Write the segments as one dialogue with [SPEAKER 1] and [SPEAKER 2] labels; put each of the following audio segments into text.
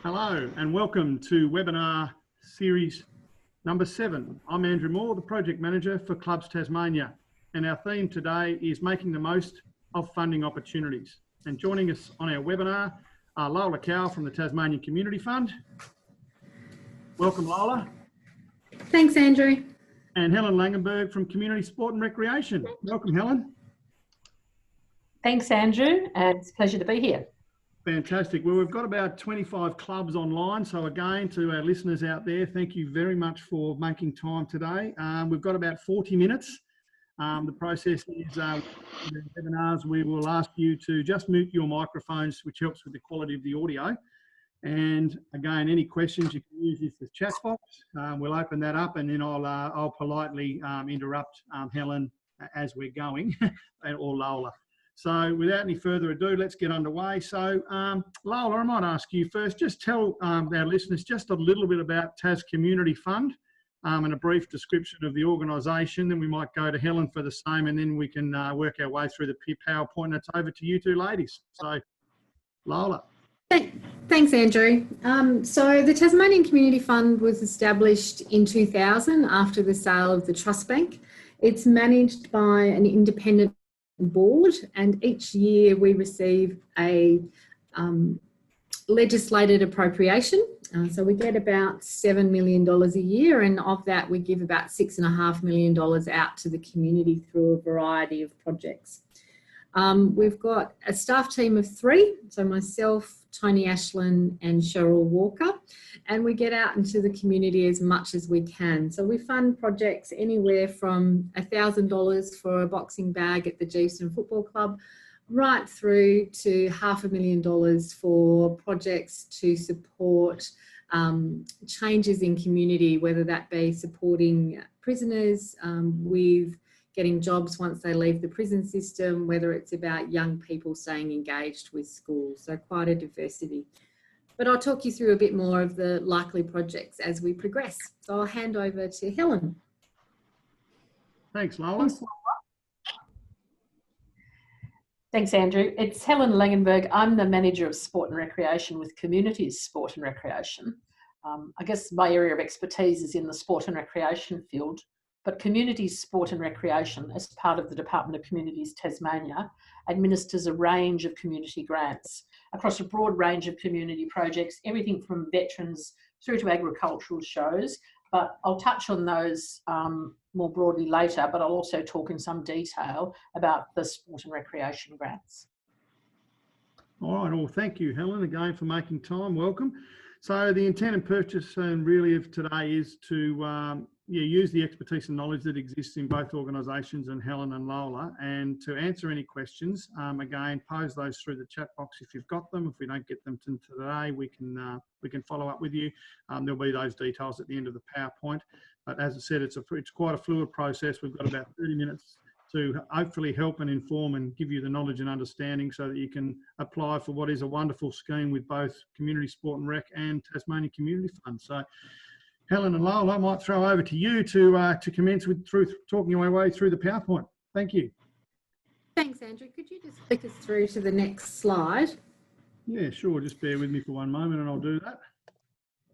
[SPEAKER 1] Hello and welcome to webinar series number 7. I'm Andrew Moore, the Project Manager for Clubs Tasmania, and our theme today is making the most of funding opportunities. And joining us on our webinar are Lola Cow from the Tasmanian Community Fund. Welcome, Lola.
[SPEAKER 2] Thanks, Andrew.
[SPEAKER 1] And Helen Langenberg from Community Sport and Recreation. Welcome, Helen.
[SPEAKER 3] Thanks, Andrew, and it's a pleasure to be here.
[SPEAKER 1] Fantastic. Well, we've got about 25 clubs online. So again, to our listeners out there, thank you very much for making time today. We've got about 40 minutes. The process is the webinars, we will ask you to just mute your microphones, which helps with the quality of the audio. And again, any questions, you can use this as chat box. We'll open that up and then I'll politely interrupt Helen as we're going, or Lola. So without any further ado, let's get underway. So Lola, I might ask you first, just tell our listeners just a little bit about Tas Community Fund and a brief description of the organisation. Then we might go to Helen for the same, and then we can work our way through the PowerPoint. That's over to you two ladies. So Lola.
[SPEAKER 2] Thanks, Andrew. So the Tasmanian Community Fund was established in 2000 after the sale of the Trust Bank. It's managed by an independent board, and each year we receive a legislated appropriation. So we get about $7 million a year, and of that we give about $6.5 million out to the community through a variety of projects. We've got a staff team of 3, so myself, Tony Ashland and Cheryl Walker, and we get out into the community as much as we can. So we fund projects anywhere from $1,000 for a boxing bag at the Geeston Football Club, right through to $500,000 for projects to support changes in community, whether that be supporting prisoners with getting jobs once they leave the prison system, whether it's about young people staying engaged with schools. So quite a diversity. But I'll talk you through a bit more of the likely projects as we progress. So I'll hand over to Helen.
[SPEAKER 1] Thanks, Lola.
[SPEAKER 3] Thanks, Andrew. It's Helen Langenberg. I'm the Manager of Sport and Recreation with Communities Sport and Recreation. I guess my area of expertise is in the sport and recreation field, but Communities Sport and Recreation, as part of the Department of Communities Tasmania, administers a range of community grants across a broad range of community projects, everything from veterans through to agricultural shows. But I'll touch on those more broadly later, but I'll also talk in some detail about the sport and recreation grants.
[SPEAKER 1] All right, well, thank you, Helen, again for making time. Welcome. So the intent and purpose really of today is to use the expertise and knowledge that exists in both organisations and Helen and Lola, and to answer any questions. Again, pose those through the chat box if you've got them. If we don't get them today, we can follow up with you. There'll be those details at the end of the PowerPoint. But as I said, it's quite a fluid process. We've got about 30 minutes to hopefully help and inform and give you the knowledge and understanding so that you can apply for what is a wonderful scheme with both Community Sport and Rec and Tasmanian Community Fund. So Helen and Lola, I might throw over to you to commence with talking your way through the PowerPoint. Thank you.
[SPEAKER 2] Thanks, Andrew. Could you just flick us through to the next slide?
[SPEAKER 1] Yeah, sure. Just bear with me for one moment and I'll do that.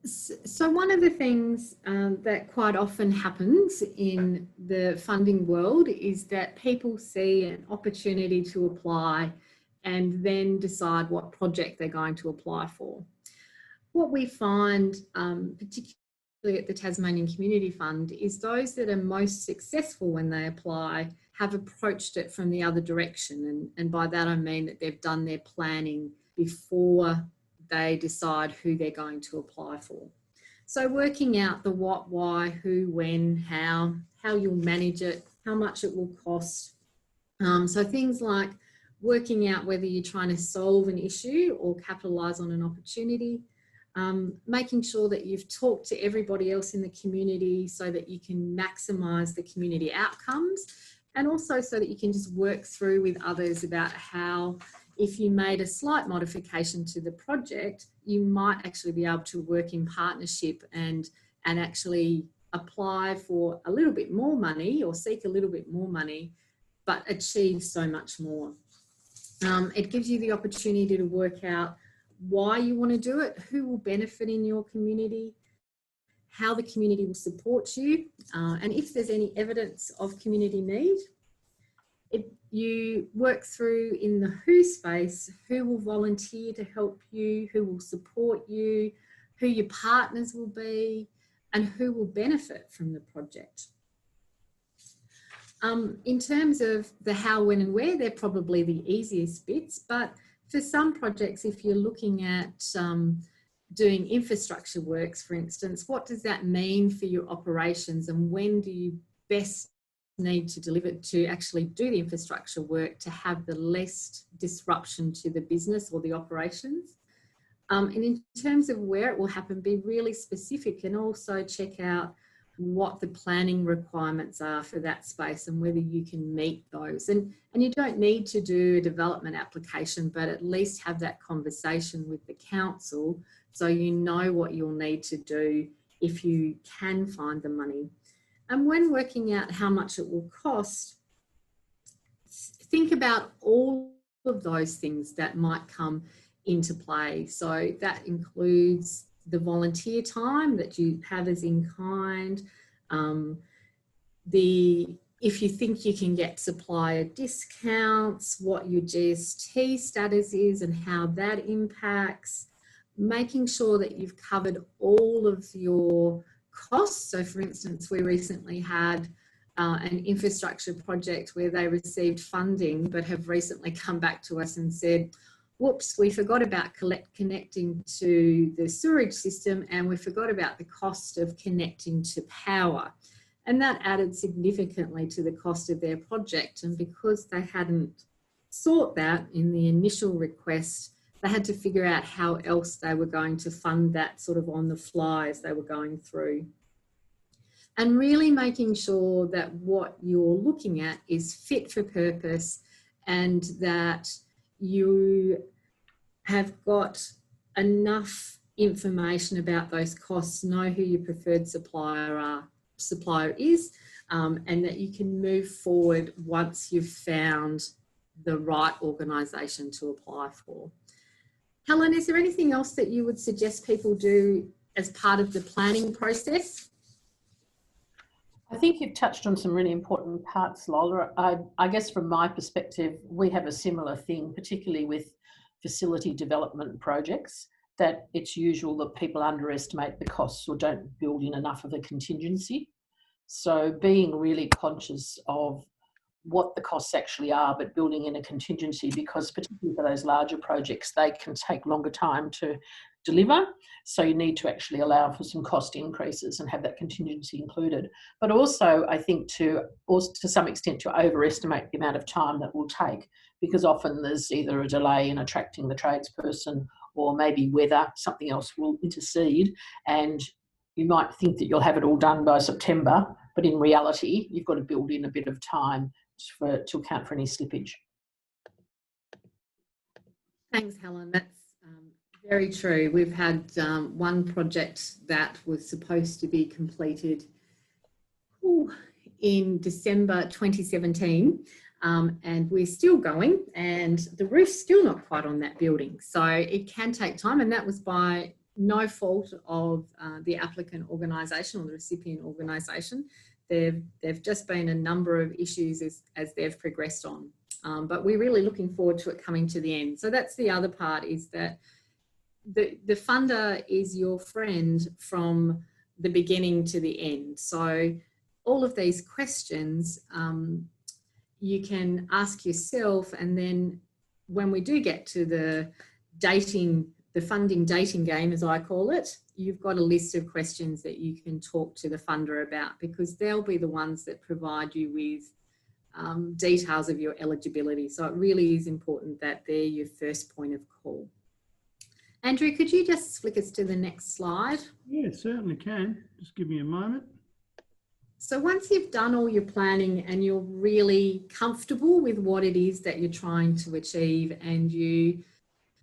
[SPEAKER 2] So one of the things that quite often happens in the funding world is that people see an opportunity to apply and then decide what project they're going to apply for. What we find, particularly at the Tasmanian Community Fund, is those that are most successful when they apply have approached it from the other direction. And by that I mean that they've done their planning before they decide who they're going to apply for. So working out the what, why, who, when, how you'll manage it, how much it will cost. So things like working out whether you're trying to solve an issue or capitalise on an opportunity. Making sure that you've talked to everybody else in the community so that you can maximise the community outcomes, and also so that you can just work through with others about how, if you made a slight modification to the project, you might actually be able to work in partnership and actually apply for a little bit more money or seek a little bit more money, but achieve so much more. It gives you the opportunity to work out why you want to do it, who will benefit in your community, how the community will support you, and if there's any evidence of community need. You work through in the who space, who will volunteer to help you, who will support you, who your partners will be, and who will benefit from the project. In terms of the how, when and where, they're probably the easiest bits, but for some projects, if you're looking at doing infrastructure works, for instance, what does that mean for your operations, and when do you best need to deliver to actually do the infrastructure work to have the least disruption to the business or the operations? And in terms of where it will happen, be really specific, and also check out what the planning requirements are for that space and whether you can meet those. And you don't need to do a development application, but at least have that conversation with the council so you know what you'll need to do if you can find the money. And when working out how much it will cost, think about all of those things that might come into play. So that includes the volunteer time that you have as in kind, if you think you can get supplier discounts, what your GST status is and how that impacts, making sure that you've covered all of your costs. So for instance, we recently had an infrastructure project where they received funding but have recently come back to us and said, whoops, we forgot about connecting to the sewerage system, and we forgot about the cost of connecting to power. And that added significantly to the cost of their project. And because they hadn't sought that in the initial request, they had to figure out how else they were going to fund that sort of on the fly as they were going through. And really making sure that what you're looking at is fit for purpose, and that you have got enough information about those costs, know who your preferred supplier is, and that you can move forward once you've found the right organisation to apply for. Helen, is there anything else that you would suggest people do as part of the planning process?
[SPEAKER 3] I think you've touched on some really important parts, Lola. I guess from my perspective, we have a similar thing, particularly with facility development projects, that it's usual that people underestimate the costs or don't build in enough of a contingency. So being really conscious of what the costs actually are, but building in a contingency, because particularly for those larger projects, they can take longer time to deliver. So you need to actually allow for some cost increases and have that contingency included. But also, I think to some extent to overestimate the amount of time that will take, because often there's either a delay in attracting the tradesperson, or maybe weather, something else will intercede, and you might think that you'll have it all done by September, but in reality, you've got to build in a bit of time to account for any slippage.
[SPEAKER 2] Thanks, Helen. That's very true. We've had one project that was supposed to be completed in December 2017, and we're still going, and the roof's still not quite on that building. So it can take time, and that was by no fault of the applicant organisation or the recipient organisation. There've just been a number of issues as they've progressed on. But we're really looking forward to it coming to the end. So that's the other part, is that the funder is your friend from the beginning to the end. So all of these questions you can ask yourself, and then when we do get to the funding dating game, as I call it, you've got a list of questions that you can talk to the funder about, because they'll be the ones that provide you with details of your eligibility. So it really is important that they're your first point of call. Andrew, could you just flick us to the next slide?
[SPEAKER 1] Yeah, certainly can. Just give me a moment.
[SPEAKER 2] So once you've done all your planning and you're really comfortable with what it is that you're trying to achieve, and you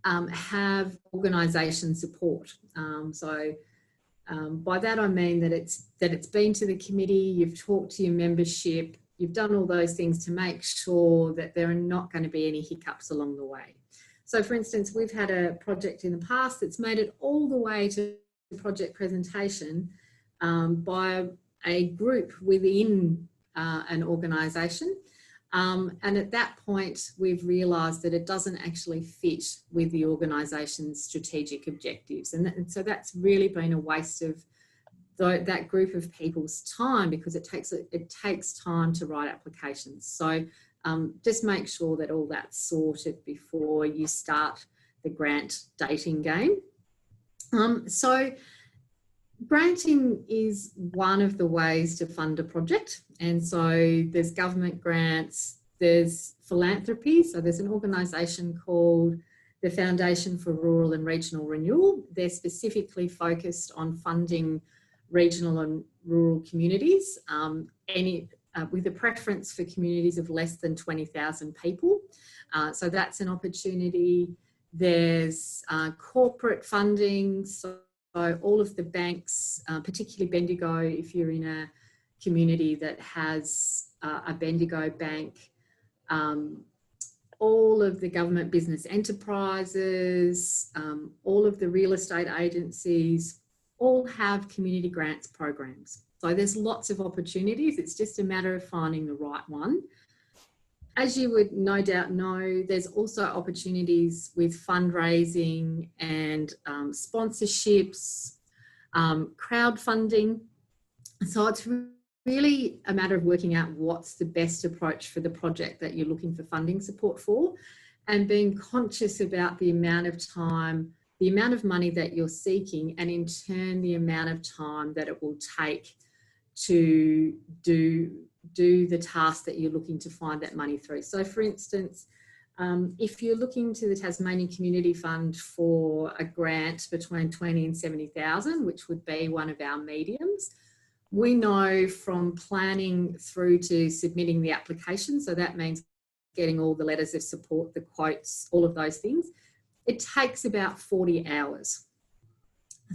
[SPEAKER 2] have organisation support. By that I mean that it's been to the committee, you've talked to your membership, you've done all those things to make sure that there are not going to be any hiccups along the way. So for instance, we've had a project in the past that's made it all the way to the project presentation by a group within an organisation. And at that point, we've realised that it doesn't actually fit with the organisation's strategic objectives. And so that's really been a waste of that group of people's time, because it takes time to write applications. So just make sure that all that's sorted before you start the grant dating game. So granting is one of the ways to fund a project. And so there's government grants, there's philanthropy. So there's an organisation called the Foundation for Rural and Regional Renewal. They're specifically focused on funding regional and rural communities, with a preference for communities of less than 20,000 people. So that's an opportunity. There's corporate funding. So all of the banks, particularly Bendigo, if you're in a community that has a Bendigo bank, all of the government business enterprises, all of the real estate agencies, all have community grants programs. So there's lots of opportunities. It's just a matter of finding the right one. As you would no doubt know, there's also opportunities with fundraising and sponsorships, crowdfunding. So it's really a matter of working out what's the best approach for the project that you're looking for funding support for, and being conscious about the amount of time, the amount of money that you're seeking, and in turn the amount of time that it will take to do the task that you're looking to find that money through. So for instance, if you're looking to the Tasmanian Community Fund for a grant between 20 and 70,000, which would be one of our mediums, we know from planning through to submitting the application, so that means getting all the letters of support, the quotes, all of those things, it takes about 40 hours.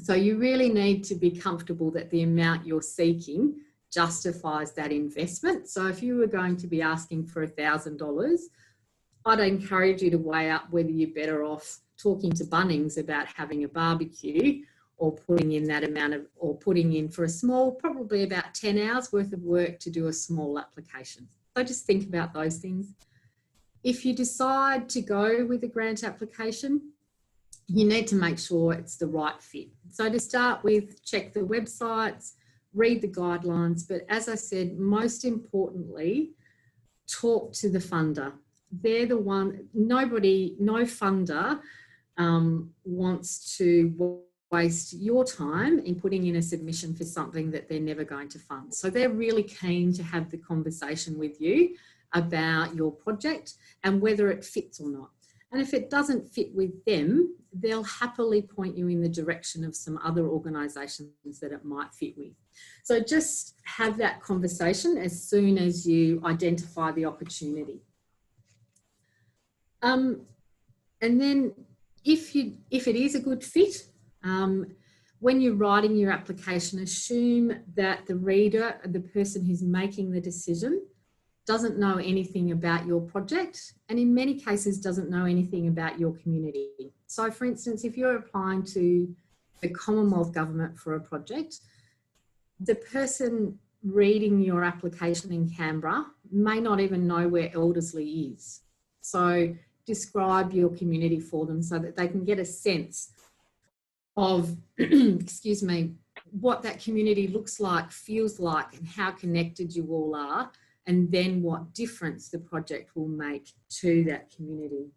[SPEAKER 2] So you really need to be comfortable that the amount you're seeking justifies that investment. So if you were going to be asking for $1,000, I'd encourage you to weigh up whether you're better off talking to Bunnings about having a barbecue, or putting in that amount of, or putting in for a small, probably about 10 hours worth of work to do a small application. So just think about those things. If you decide to go with a grant application, you need to make sure it's the right fit. So to start with, check the websites, read the guidelines, but as I said, most importantly, talk to the funder. They're the one, no funder wants to waste your time in putting in a submission for something that they're never going to fund. So they're really keen to have the conversation with you about your project and whether it fits or not. And if it doesn't fit with them, they'll happily point you in the direction of some other organisations that it might fit with. So just have that conversation as soon as you identify the opportunity. And then if it is a good fit, when you're writing your application, assume that the reader, the person who's making the decision, doesn't know anything about your project, and in many cases doesn't know anything about your community. So for instance, if you're applying to the Commonwealth Government for a project, the person reading your application in Canberra may not even know where Elderslie is. So describe your community for them so that they can get a sense of, excuse me, what that community looks like, feels like, and how connected you all are, and then what difference the project will make to that community.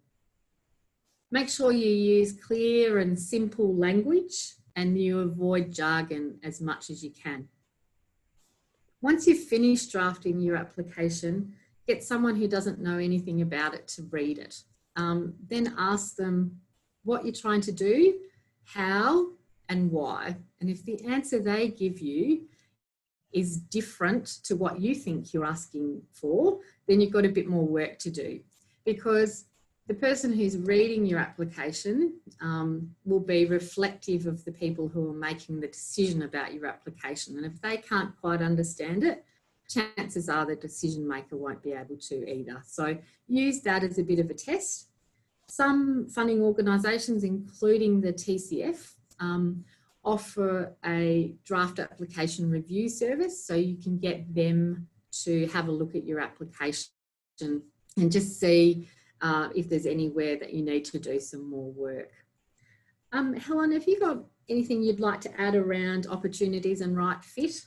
[SPEAKER 2] Make sure you use clear and simple language, and you avoid jargon as much as you can. Once you've finished drafting your application, get someone who doesn't know anything about it to read it. Then ask them what you're trying to do, how and why. And if the answer they give you is different to what you think you're asking for, then you've got a bit more work to do, because the person who's reading your application will be reflective of the people who are making the decision about your application. And if they can't quite understand it, chances are the decision maker won't be able to either. So use that as a bit of a test. some funding organisations, including the TCF, offer a draft application review service, so you can get them to have a look at your application and just see if there's anywhere that you need to do some more work. Helen, have you got anything you'd like to add around opportunities and right fit?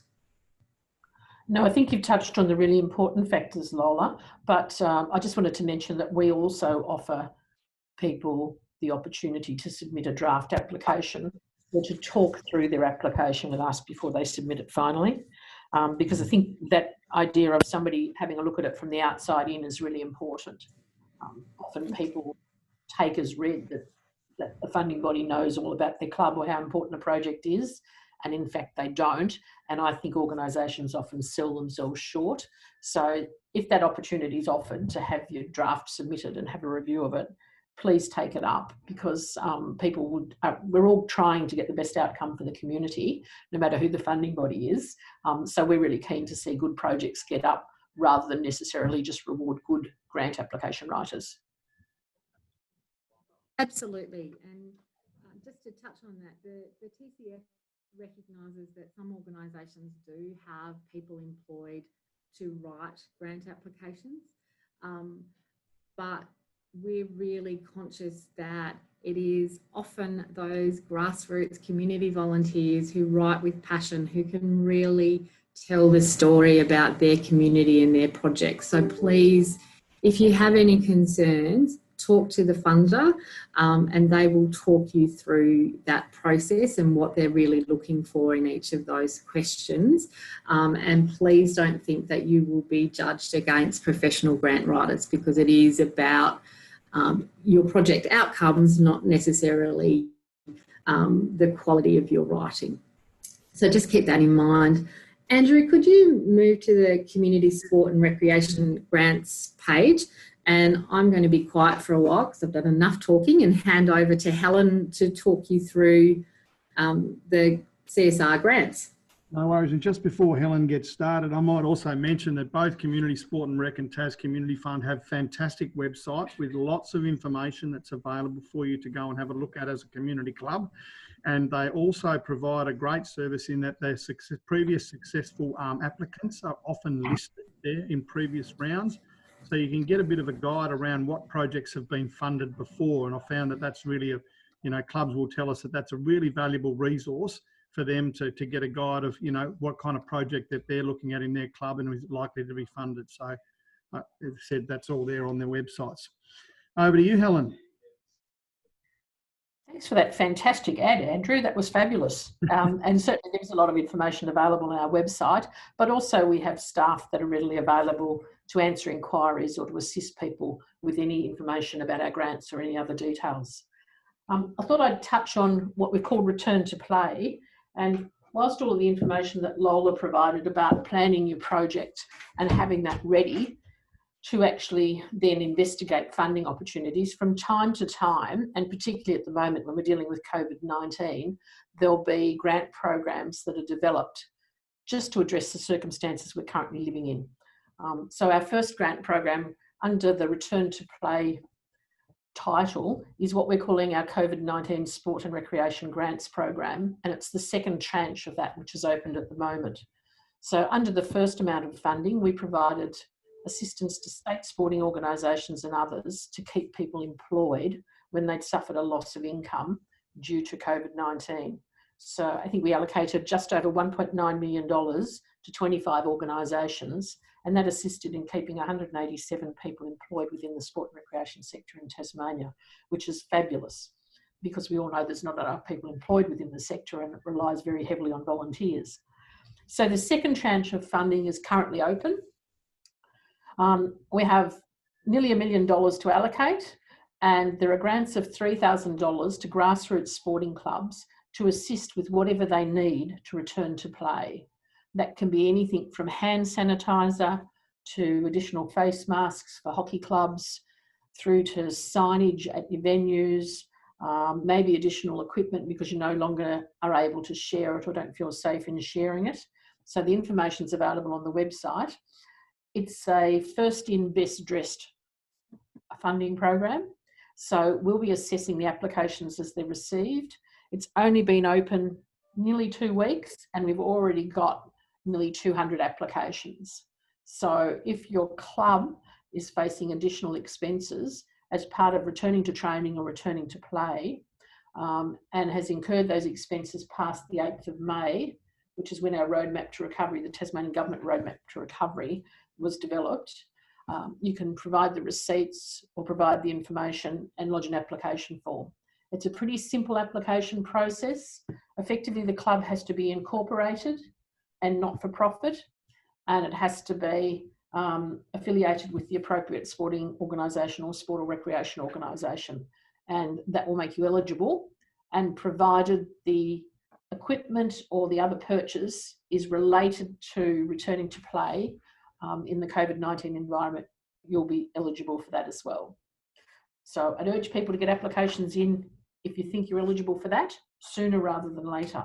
[SPEAKER 3] No, I think you've touched on the really important factors, Lola, but I just wanted to mention that we also offer people the opportunity to submit a draft application or to talk through their application with us before they submit it finally. Because I think that idea of somebody having a look at it from the outside in is really important. Often people take as read that the funding body knows all about their club or how important a project is, and in fact they don't. And I think organisations often sell themselves short. So if that opportunity is offered to have your draft submitted and have a review of it, please take it up, because we're all trying to get the best outcome for the community, no matter who the funding body is. So we're really keen to see good projects get up rather than necessarily just reward good grant application writers.
[SPEAKER 2] Absolutely. And just to touch on that, the TCF recognises that some organisations do have people employed to write grant applications, but we're really conscious that it is often those grassroots community volunteers who write with passion, who can really tell the story about their community and their projects. So please, if you have any concerns, talk to the funder and they will talk you through that process and what they're really looking for in each of those questions. And please don't think that you will be judged against professional grant writers, because it is about your project outcomes, not necessarily the quality of your writing. So just keep that in mind. Andrew, could you move to the Community Sport and Recreation Grants page? And I'm going to be quiet for a while because I've done enough talking, and hand over to Helen to talk you through the CSR grants.
[SPEAKER 1] No worries. And just before Helen gets started, I might also mention that both Community Sport and Rec and Tas Community Fund have fantastic websites with lots of information that's available for you to go and have a look at as a community club. And they also provide a great service in that their previous successful applicants are often listed there in previous rounds. So you can get a bit of a guide around what projects have been funded before. And I found that that's really, clubs will tell us that that's a really valuable resource for them to get a guide of, what kind of project that they're looking at in their club and is likely to be funded. So as I said, that's all there on their websites. Over to you, Helen.
[SPEAKER 3] Thanks for that fantastic ad, Andrew. That was fabulous. And certainly there's a lot of information available on our website, but also we have staff that are readily available to answer inquiries or to assist people with any information about our grants or any other details. I thought I'd touch on what we call return to play. And whilst all of the information that Lola provided about planning your project and having that ready to actually then investigate funding opportunities, from time to time, and particularly at the moment when we're dealing with COVID-19, there'll be grant programs that are developed just to address the circumstances we're currently living in. So our first grant program under the Return to Play title is what we're calling our COVID-19 Sport and Recreation Grants Program, and it's the second tranche of that which is opened at the moment. So under the first amount of funding, we provided assistance to state sporting organisations and others to keep people employed when they'd suffered a loss of income due to COVID-19. So I think we allocated just over $1.9 million to 25 organisations, and that assisted in keeping 187 people employed within the sport and recreation sector in Tasmania, which is fabulous because we all know there's not enough people employed within the sector and it relies very heavily on volunteers. So the second tranche of funding is currently open. We have nearly $1 million to allocate, and there are grants of $3,000 to grassroots sporting clubs to assist with whatever they need to return to play. That can be anything from hand sanitizer to additional face masks for hockey clubs, through to signage at your venues, maybe additional equipment because you no longer are able to share it or don't feel safe in sharing it. So the information is available on the website. It's a first in, best dressed funding program. So we'll be assessing the applications as they're received. It's only been open nearly 2 weeks and we've already got nearly 200 applications. So if your club is facing additional expenses as part of returning to training or returning to play, and has incurred those expenses past the 8th of May, which is when our roadmap to recovery, the Tasmanian Government roadmap to recovery, was developed, you can provide the receipts or provide the information and lodge an application form. It's a pretty simple application process. Effectively, the club has to be incorporated and not for profit, and it has to be affiliated with the appropriate sporting organisation or sport or recreation organisation, and that will make you eligible, and provided the equipment or the other purchase is related to returning to play in the COVID-19 environment, you'll be eligible for that as well. So I'd urge people to get applications in if you think you're eligible for that, sooner rather than later.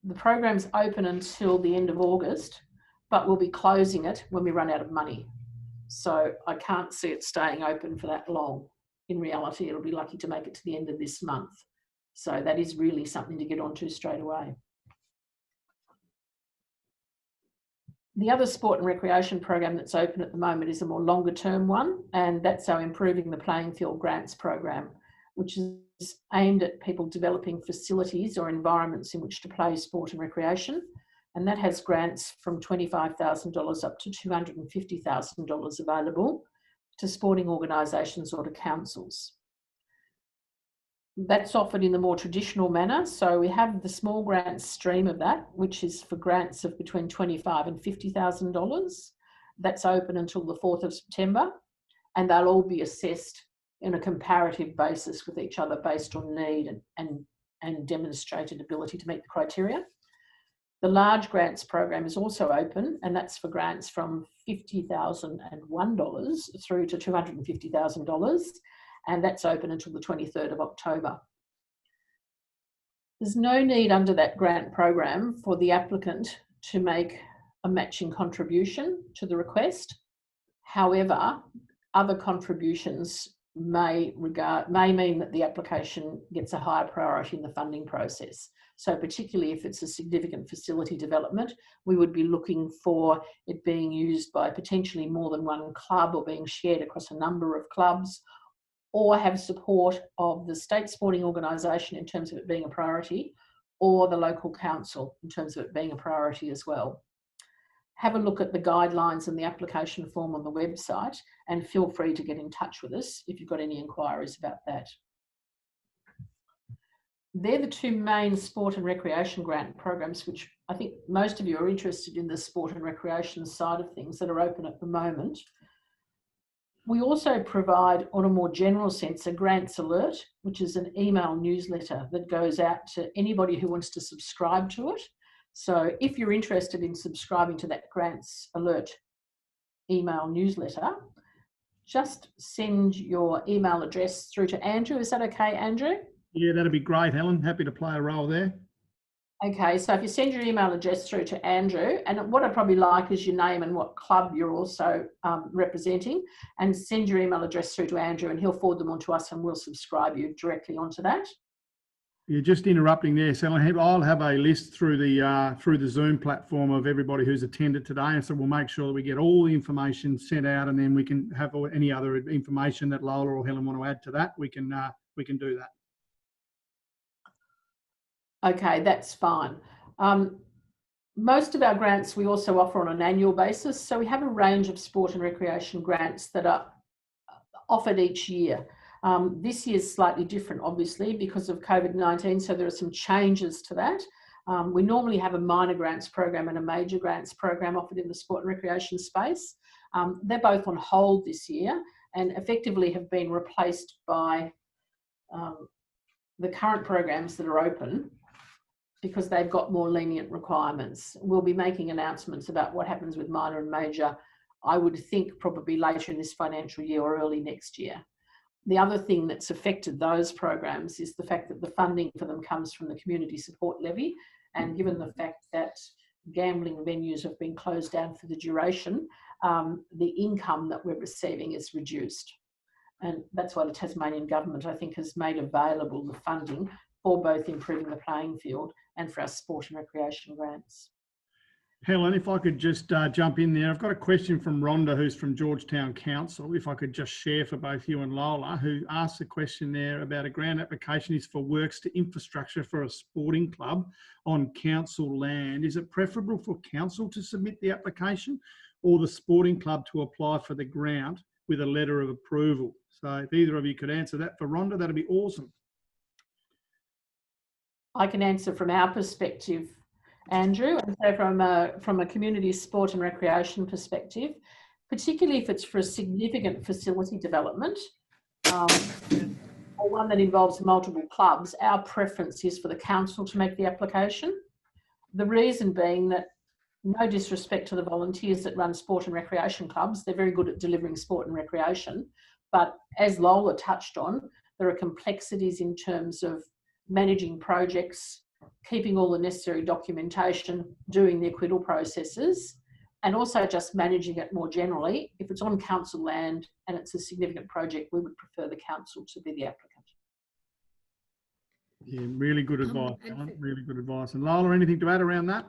[SPEAKER 3] The program's open until the end of August, but we'll be closing it when we run out of money. So I can't see it staying open for that long. In reality, it'll be lucky to make it to the end of this month. So that is really something to get onto straight away. The other sport and recreation program that's open at the moment is a more longer term one, and that's our Improving the Playing Field Grants program, which is aimed at people developing facilities or environments in which to play sport and recreation. And that has grants from $25,000 up to $250,000 available to sporting organisations or to councils. That's offered in the more traditional manner. So we have the small grants stream of that, which is for grants of between $25,000 and $50,000. That's open until the 4th of September, and they'll all be assessed in a comparative basis with each other based on need and demonstrated ability to meet the criteria. The large grants program is also open, and that's for grants from $50,001 through to $250,000. And that's open until the 23rd of October. There's no need under that grant program for the applicant to make a matching contribution to the request. However, other contributions may mean that the application gets a higher priority in the funding process. So particularly if it's a significant facility development, we would be looking for it being used by potentially more than one club or being shared across a number of clubs, or have support of the state sporting organisation in terms of it being a priority, or the local council in terms of it being a priority as well. Have a look at the guidelines and the application form on the website, and feel free to get in touch with us if you've got any inquiries about that. They're the two main sport and recreation grant programs, which I think most of you are interested in, the sport and recreation side of things, that are open at the moment. We also provide, on a more general sense, a grants alert, which is an email newsletter that goes out to anybody who wants to subscribe to it. So if you're interested in subscribing to that grants alert email newsletter, just send your email address through to Andrew. Is that okay, Andrew?
[SPEAKER 1] Yeah, that'd be great, Helen. Happy to play a role there.
[SPEAKER 3] Okay, so if you send your email address through to Andrew, and what I'd probably like is your name and what club you're also representing, and send your email address through to Andrew, and he'll forward them on to us and we'll subscribe you directly onto that.
[SPEAKER 1] You're just interrupting there, so I'll have a list through the Zoom platform of everybody who's attended today, and so we'll make sure that we get all the information sent out, and then we can have any other information that Lola or Helen want to add to that. We can do that.
[SPEAKER 3] Okay, that's fine. Most of our grants we also offer on an annual basis. So we have a range of sport and recreation grants that are offered each year. This year is slightly different, obviously, because of COVID-19. So there are some changes to that. We normally have a minor grants program and a major grants program offered in the sport and recreation space. They're both on hold this year and effectively have been replaced by the current programs that are open, because they've got more lenient requirements. We'll be making announcements about what happens with minor and major, I would think probably later in this financial year or early next year. The other thing that's affected those programs is the fact that the funding for them comes from the community support levy, and given the fact that gambling venues have been closed down for the duration, the income that we're receiving is reduced. And that's why the Tasmanian government, I think, has made available the funding for both improving the playing field and for our sport and recreation grants.
[SPEAKER 1] Helen, if I could just jump in there. I've got a question from Rhonda, who's from Georgetown Council. If I could just share for both you and Lola, who asked a question there about a grant application is for works to infrastructure for a sporting club on council land. Is it preferable for council to submit the application or the sporting club to apply for the grant with a letter of approval? So if either of you could answer that for Rhonda, that'd be awesome.
[SPEAKER 3] I can answer from our perspective, Andrew, and so from a community sport and recreation perspective, particularly if it's for a significant facility development or one that involves multiple clubs, our preference is for the council to make the application. The reason being that, no disrespect to the volunteers that run sport and recreation clubs, they're very good at delivering sport and recreation, but as Lola touched on, there are complexities in terms of managing projects, keeping all the necessary documentation, doing the acquittal processes, and also just managing it more generally. If it's on council land and it's a significant project, we would prefer the council to be the applicant.
[SPEAKER 1] Yeah, really good advice, Helen, really good advice. And Lola, anything to add around that?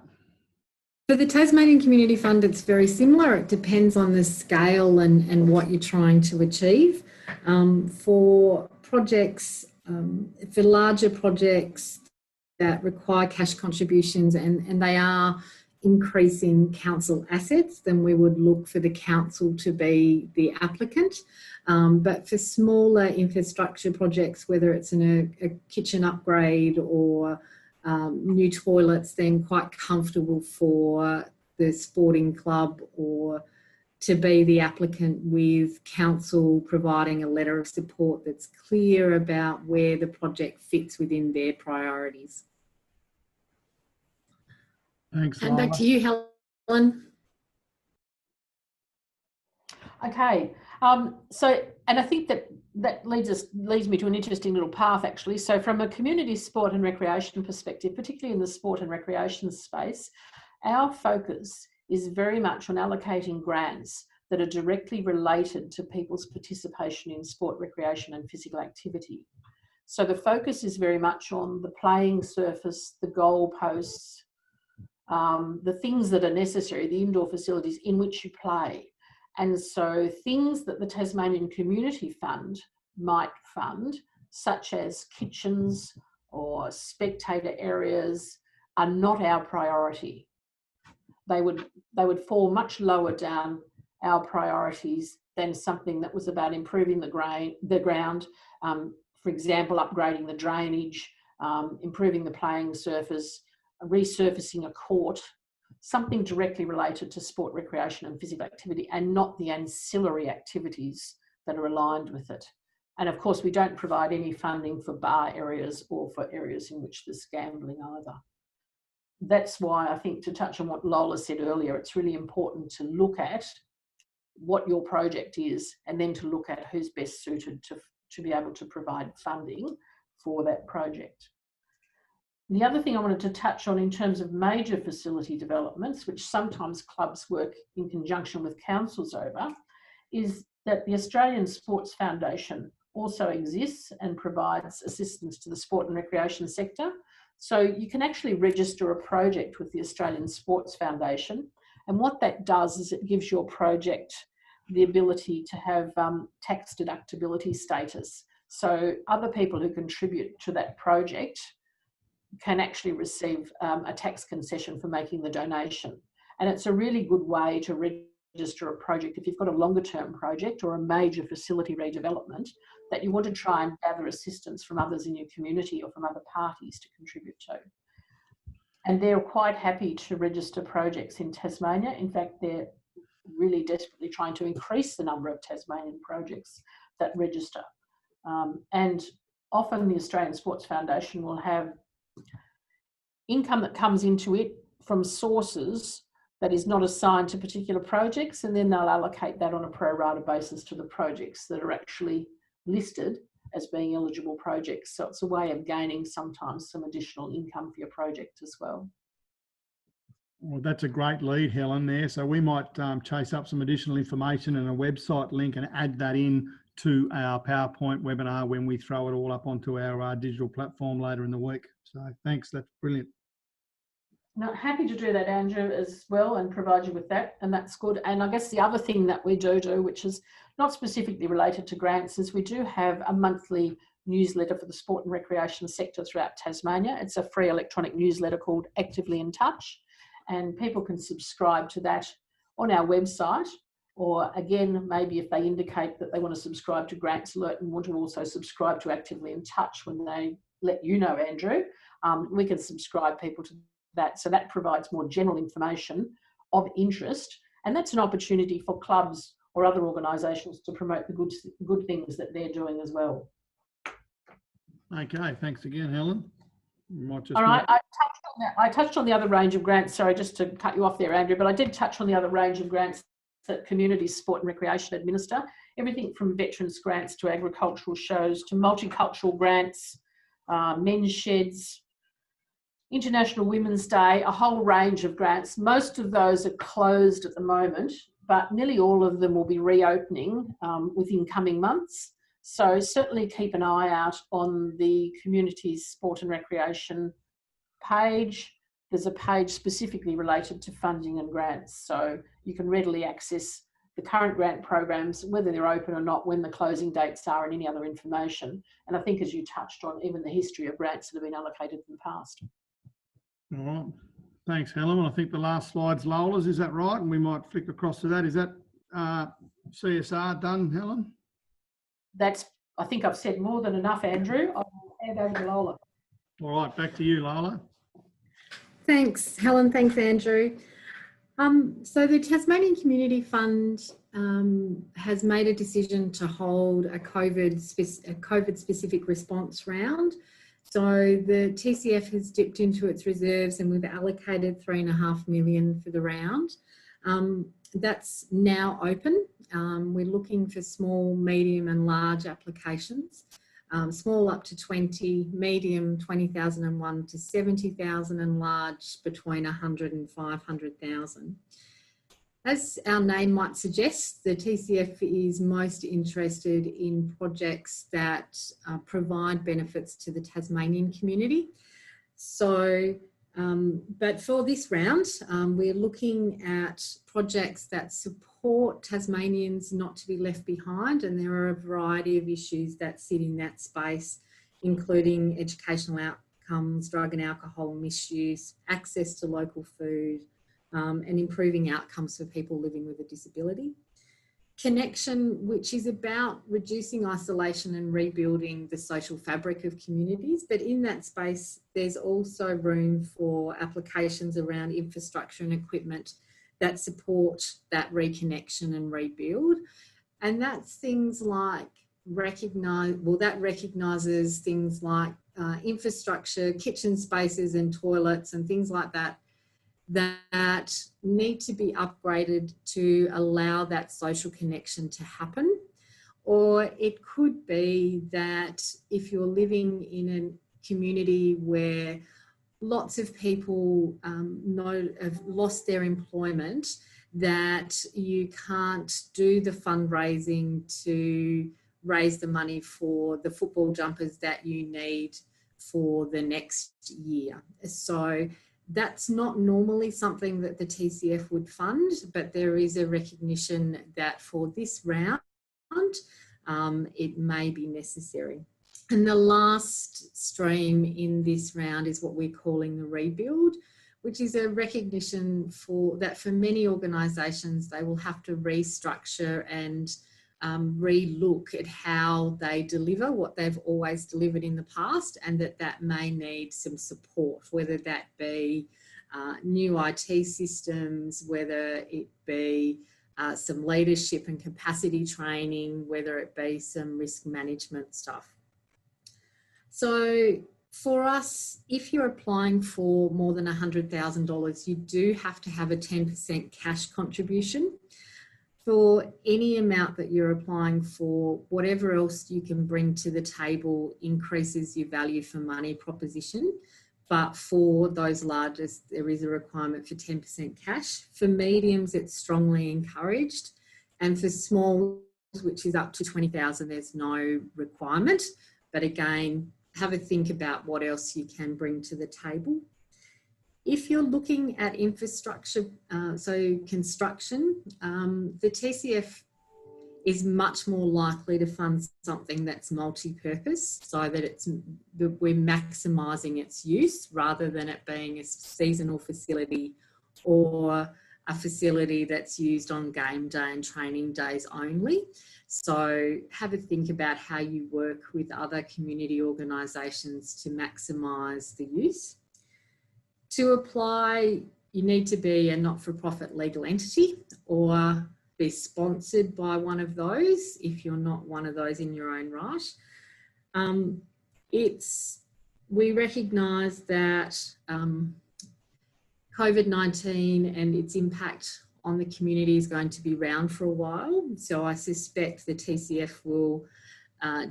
[SPEAKER 2] For the Tasmanian Community Fund, it's very similar. It depends on the scale and what you're trying to achieve. For projects, for larger projects that require cash contributions and they are increasing council assets, then we would look for the council to be the applicant. But for smaller infrastructure projects, whether it's in a kitchen upgrade or new toilets, then quite comfortable for the sporting club or to be the applicant with council providing a letter of support that's clear about where the project fits within their priorities.
[SPEAKER 1] Thanks,
[SPEAKER 2] And
[SPEAKER 1] Lola.
[SPEAKER 2] back to you, Helen.
[SPEAKER 3] Okay, and I think that leads me to an interesting little path actually. So from a community sport and recreation perspective, particularly in the sport and recreation space, our focus is very much on allocating grants that are directly related to people's participation in sport, recreation and physical activity. So the focus is very much on the playing surface, the goal posts, the things that are necessary, the indoor facilities in which you play. And so things that the Tasmanian Community Fund might fund, such as kitchens or spectator areas, are not our priority. They would fall much lower down our priorities than something that was about improving the ground, for example, upgrading the drainage, improving the playing surface, resurfacing a court, something directly related to sport, recreation and physical activity, and not the ancillary activities that are aligned with it. And of course, we don't provide any funding for bar areas or for areas in which there's gambling either. That's why I think, to touch on what Lola said earlier, it's really important to look at what your project is and then to look at who's best suited to be able to provide funding for that project. The other thing I wanted to touch on in terms of major facility developments, which sometimes clubs work in conjunction with councils over, is that the Australian Sports Foundation also exists and provides assistance to the sport and recreation sector. So you can actually register a project with the Australian Sports Foundation. And what that does is it gives your project the ability to have tax deductibility status. So other people who contribute to that project can actually receive a tax concession for making the donation. And it's a really good way to register a project if you've got a longer term project or a major facility redevelopment that you want to try and gather assistance from others in your community or from other parties to contribute to. And they're quite happy to register projects in Tasmania. In fact, they're really desperately trying to increase the number of Tasmanian projects that register. And often the Australian Sports Foundation will have income that comes into it from sources that is not assigned to particular projects, and then they'll allocate that on a pro rata basis to the projects that are actually listed as being eligible projects. So it's a way of gaining sometimes some additional income for your project as well.
[SPEAKER 1] Well, that's a great lead, Helen, there. So we might chase up some additional information and a website link and add that in to our PowerPoint webinar when we throw it all up onto our digital platform later in the week. So thanks, that's brilliant.
[SPEAKER 3] No, happy to do that, Andrew, as well, and provide you with that, and that's good. And I guess the other thing that we do, which is not specifically related to grants, is we do have a monthly newsletter for the sport and recreation sector throughout Tasmania. It's a free electronic newsletter called Actively in Touch, and people can subscribe to that on our website, or again, maybe if they indicate that they want to subscribe to Grants Alert and want to also subscribe to Actively in Touch when they let you know, Andrew, we can subscribe people to that. So that provides more general information of interest, and that's an opportunity for clubs or other organisations to promote the good things that they're doing as well.
[SPEAKER 1] Okay, thanks again, Helen.
[SPEAKER 3] All right, I touched on the other range of grants. Sorry, just to cut you off there, Andrew, but I did touch on the other range of grants that communities, sport and recreation administer. Everything from veterans grants to agricultural shows to multicultural grants, men's sheds, International Women's Day, a whole range of grants. Most of those are closed at the moment, but nearly all of them will be reopening within coming months. So certainly keep an eye out on the community's sport and recreation page. There's a page specifically related to funding and grants, so you can readily access the current grant programs, whether they're open or not, when the closing dates are, and any other information. And I think, as you touched on, even the history of grants that have been allocated in the past.
[SPEAKER 1] All right. Thanks, Helen. I think the last slide's Lola's, is that right? And we might flick across to that. Is that CSR done, Helen?
[SPEAKER 3] I think I've said more than enough, Andrew. I'll hand over to Lola.
[SPEAKER 1] All right, back to you, Lola.
[SPEAKER 2] Thanks, Helen. Thanks, Andrew. So the Tasmanian Community Fund has made a decision to hold a COVID-specific response round. So the TCF has dipped into its reserves and we've allocated $3.5 million for the round. That's now open. We're looking for small, medium and large applications. Small up to 20, medium 20,001 to 70,000 and large between 100 and 500,000. As our name might suggest, the TCF is most interested in projects that provide benefits to the Tasmanian community. So, but for this round, we're looking at projects that support Tasmanians not to be left behind, and there are a variety of issues that sit in that space, including educational outcomes, drug and alcohol misuse, access to local food, and improving outcomes for people living with a disability. Connection, which is about reducing isolation and rebuilding the social fabric of communities. But in that space, there's also room for applications around infrastructure and equipment that support that reconnection and rebuild. And that's things like that recognises things like infrastructure, kitchen spaces and toilets and things like that that need to be upgraded to allow that social connection to happen. Or it could be that if you're living in a community where lots of people have lost their employment, that you can't do the fundraising to raise the money for the football jumpers that you need for the next year. So that's not normally something that the TCF would fund, but there is a recognition that for this round, it may be necessary. And the last stream in this round is what we're calling the rebuild, which is a recognition that for many organisations, they will have to restructure and re-look at how they deliver what they've always delivered in the past, and that may need some support, whether that be new IT systems, whether it be some leadership and capacity training, whether it be some risk management stuff. So for us, if you're applying for more than $100,000, you do have to have a 10% cash contribution. For any amount that you're applying for, whatever else you can bring to the table increases your value for money proposition. But for those largest, there is a requirement for 10% cash. For mediums, it's strongly encouraged. And for small which is up to 20,000, there's no requirement. But again, have a think about what else you can bring to the table. If you're looking at infrastructure, so construction, the TCF is much more likely to fund something that's multi-purpose, so that we're maximising its use rather than it being a seasonal facility or a facility that's used on game day and training days only. So have a think about how you work with other community organisations to maximise the use. To apply, you need to be a not-for-profit legal entity or be sponsored by one of those if you're not one of those in your own right. We recognise that COVID-19 and its impact on the community is going to be around for a while. So I suspect the TCF will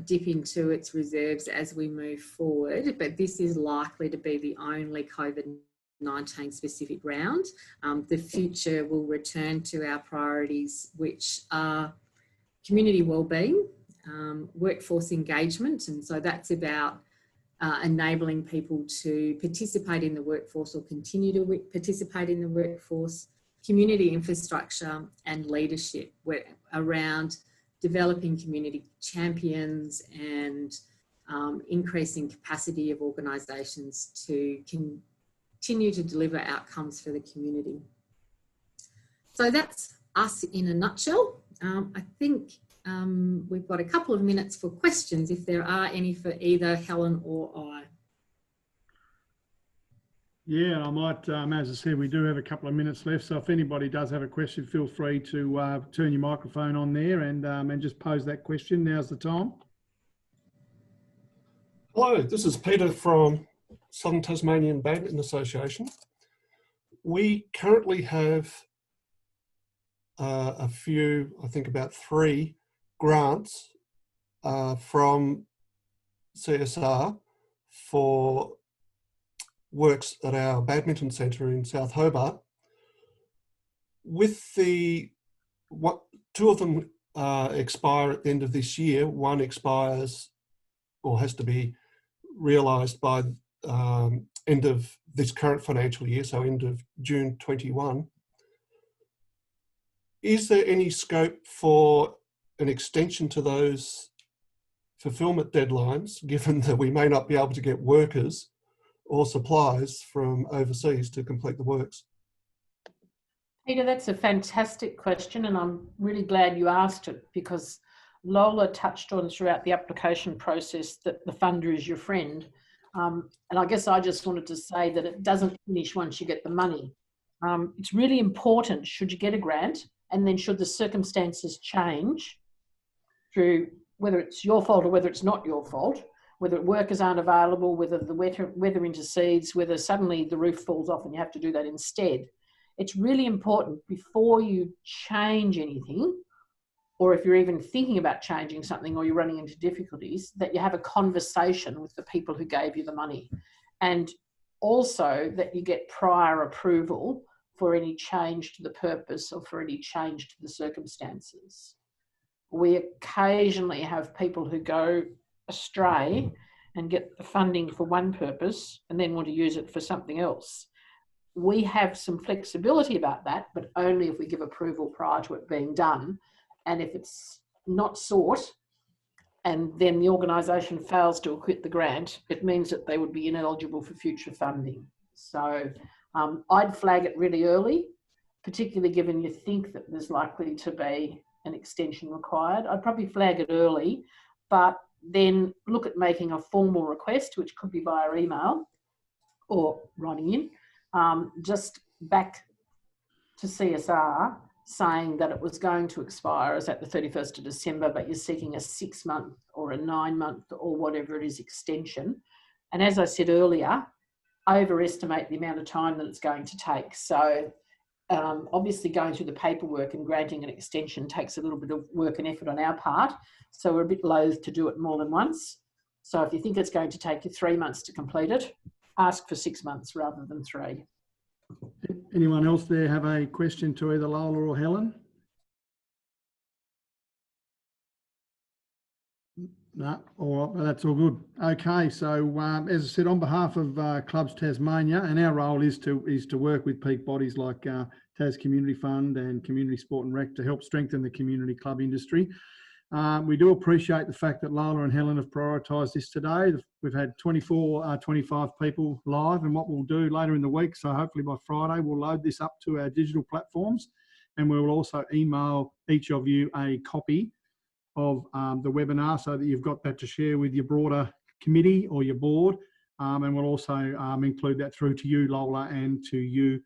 [SPEAKER 2] dip into its reserves as we move forward, but this is likely to be the only COVID-19 specific round. The future will return to our priorities, which are community wellbeing, workforce engagement, and so that's about enabling people to participate in the workforce or continue to participate in the workforce, community infrastructure and leadership around developing community champions and increasing capacity of organisations to continue to deliver outcomes for the community. So that's us in a nutshell. I think we've got a couple of minutes for questions if there are any for either Helen or I.
[SPEAKER 1] Yeah, I might, as I said, we do have a couple of minutes left. So if anybody does have a question, feel free to turn your microphone on there and just pose that question. Now's the time.
[SPEAKER 4] Hello, this is Peter from Southern Tasmanian Badminton Association. We currently have a few, I think about 3 grants from CSR for works at our badminton centre in South Hobart. With 2 of them expire at the end of this year. One expires or has to be realised by end of this current financial year, so end of June 21. Is there any scope for an extension to those fulfilment deadlines, given that we may not be able to get workers or supplies from overseas to complete the works?
[SPEAKER 3] Peter, that's a fantastic question, and I'm really glad you asked it, because Lola touched on throughout the application process that the funder is your friend. And I guess I just wanted to say that it doesn't finish once you get the money. It's really important, should you get a grant, and then should the circumstances change through whether it's your fault or whether it's not your fault, whether workers aren't available, whether the weather intercedes, whether suddenly the roof falls off and you have to do that instead. It's really important before you change anything, or if you're even thinking about changing something or you're running into difficulties, that you have a conversation with the people who gave you the money. And also that you get prior approval for any change to the purpose or for any change to the circumstances. We occasionally have people who go astray and get the funding for one purpose and then want to use it for something else. We have some flexibility about that, but only if we give approval prior to it being done. And if it's not sought and then the organisation fails to acquit the grant, it means that they would be ineligible for future funding. So I'd flag it really early, particularly given you think that there's likely to be an extension required. I'd probably flag it early, but then look at making a formal request, which could be via email or writing in, just back to CSR saying that it was going to expire as at the 31st of December, but you're seeking a 6-month or a 9-month or whatever it is extension. And as I said earlier, overestimate the amount of time that it's going to take. So obviously going through the paperwork and granting an extension takes a little bit of work and effort on our part. So we're a bit loath to do it more than once. So if you think it's going to take you 3 months to complete it, ask for 6 months rather than 3.
[SPEAKER 1] Anyone else there have a question to either Lola or Helen? No, all right, that's all good. Okay, so as I said, on behalf of Clubs Tasmania, and our role is to work with peak bodies like Tas Community Fund and Community Sport and Rec to help strengthen the community club industry. We do appreciate the fact that Lola and Helen have prioritised this today. We've had 25 people live, and what we'll do later in the week, so hopefully by Friday, we'll load this up to our digital platforms, and we will also email each of you a copy of the webinar so that you've got that to share with your broader committee or your board, and we'll also include that through to you, Lola, and to you,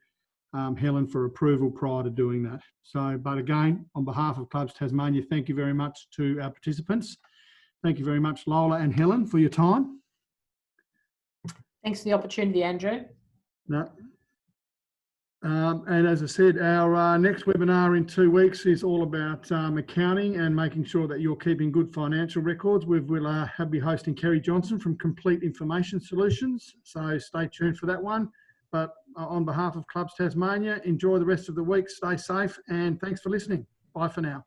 [SPEAKER 1] Helen, for approval prior to doing that. So, but again, on behalf of Clubs Tasmania, thank you very much to our participants. Thank you very much, Lola and Helen, for your time.
[SPEAKER 3] Thanks for the opportunity, Andrew.
[SPEAKER 1] No. And as I said, our next webinar in 2 weeks is all about accounting and making sure that you're keeping good financial records. We'll be hosting Kerry Johnson from Complete Information Solutions, so stay tuned for that one. But on behalf of Clubs Tasmania, enjoy the rest of the week, stay safe, and thanks for listening. Bye for now.